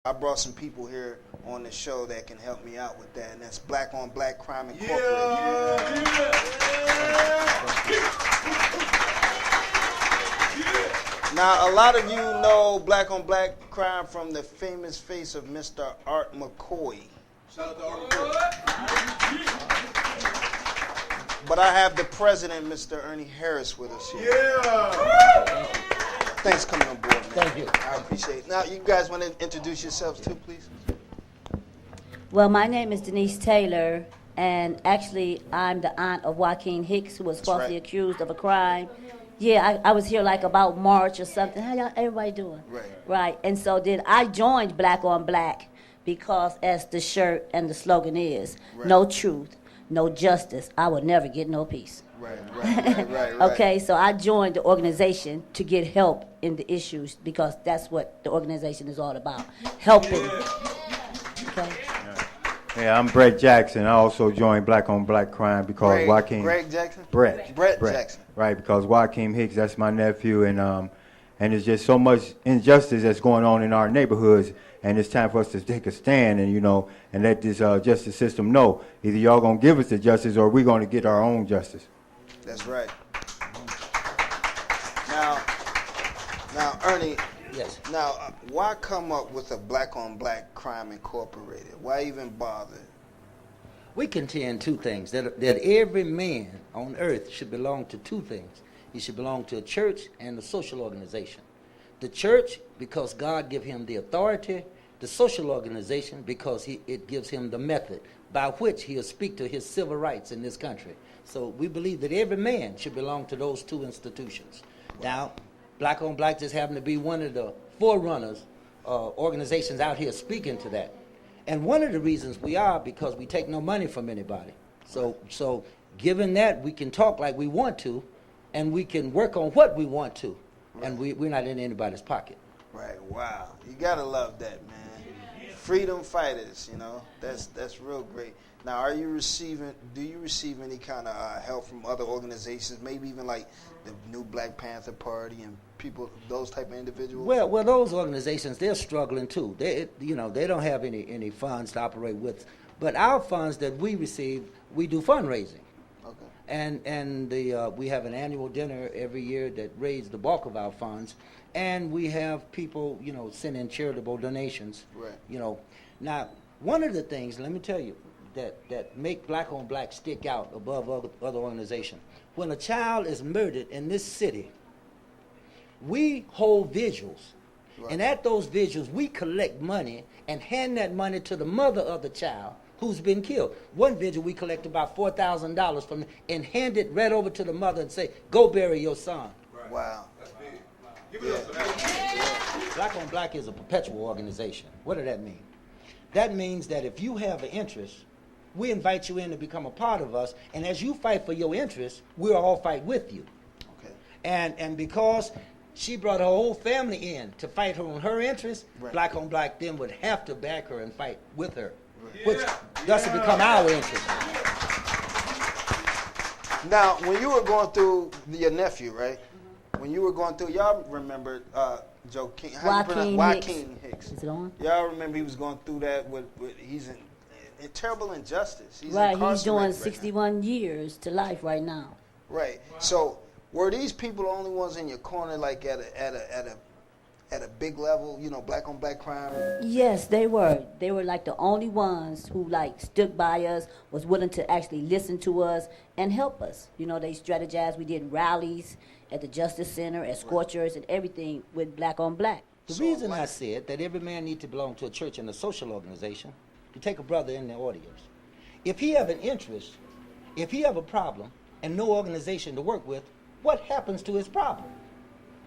I brought some people here on the show that can help me out with that, and that's Black on Black Crime Incorporated. Now, a lot of you know Black on Black Crime from the famous face of Mr. Art McCoy. Shout out to Art McCoy. But I have the president, Mr. Ernie Harris, with us here. Yeah. Thanks for coming on board, man. Thank you. I appreciate it. Now, you guys want to introduce yourselves too, please? Well, my name is Denise Taylor, and actually, I'm the aunt of Joaquin Hicks, who was falsely accused of a crime. Yeah, I was here like about March or something. How y'all, everybody doing? Right. Right. And so then I joined Black on Black because, as the shirt and the slogan is, no truth, no justice, I will never get no peace. Right. Okay, so I joined the organization to get help in the issues because that's what the organization is all about, helping. Okay. Yeah, I'm Brett Jackson. I also joined Black on Black Crime because Joaquin. Greg Jackson? Brett Jackson. Right, because Joaquin Hicks, that's my nephew, and there's just so much injustice that's going on in our neighborhoods, and it's time for us to take a stand and and let this justice system know either y'all gonna give us the justice or we're gonna get our own justice. That's right. Now, Ernie. Yes. Now, why come up with a Black on Black Crime Incorporated? Why even bother? We contend two things, that every man on earth should belong to two things. He should belong to a church and a social organization. The church, because God gave him the authority. The social organization, because it gives him the method by which he'll speak to his civil rights in this country. So we believe that every man should belong to those two institutions. Now, Black on Black just happened to be one of the forerunners organizations out here speaking to that. And one of the reasons we are because we take no money from anybody. So given that, we can talk like we want to, and we can work on what we want to, and we're not in anybody's pocket. Right. Wow. You gotta love that, man. Freedom fighters. That's real great. Now, do you receive any kind of help from other organizations? Maybe even like the new Black Panther Party and people, those type of individuals. Well, those organizations, they're struggling too. They don't have any funds to operate with. But our funds that we receive, we do fundraising. Okay. And we have an annual dinner every year that raises the bulk of our funds, and we have people, send in charitable donations. Right. Now, one of the things, let me tell you, that make Black on Black stick out above other organizations. When a child is murdered in this city, we hold vigils. Right. And at those vigils, we collect money and hand that money to the mother of the child who's been killed. One vigil, we collect about $4,000 from and hand it right over to the mother and say, go bury your son. Right. Wow. That's big. Give it up for that. Black on Black is a perpetual organization. What does that mean? That means that if you have an interest, we invite you in to become a part of us, and as you fight for your interests, we'll all fight with you. Okay. And because she brought her whole family in to fight her on her interests, right. Black on Black then would have to back her and fight with her, right. Which thus would become our interest. Now, when you were going through your nephew, right? When you were going through, y'all remember Joaquin Hicks. Is it on? Y'all remember he was going through that with he's in terrible injustice. He's doing 61 years to life right now. Right. Wow. So were these people the only ones in your corner, like at a big level, Black on Black crime? Yes, they were. They were like the only ones who stood by us, was willing to actually listen to us and help us. They strategized. We did rallies at the Justice Center, at Scorchers, and everything with Black on Black. The reason I said that every man needs to belong to a church and a social organization, you take a brother in the audience. If he have an interest, if he have a problem, and no organization to work with, what happens to his problem?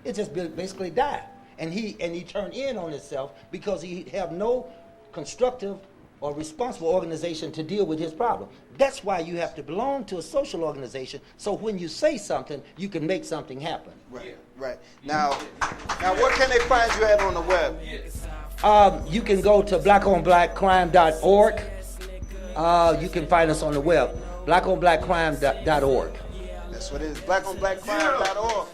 It just basically died. And he turned in on himself because he have no constructive or responsible organization to deal with his problem. That's why you have to belong to a social organization, so when you say something, you can make something happen. Right, right. Now what can they find you at on the web? You can go to blackonblackcrime.org. You can find us on the web, blackonblackcrime.org. That's what it is, blackonblackcrime.org.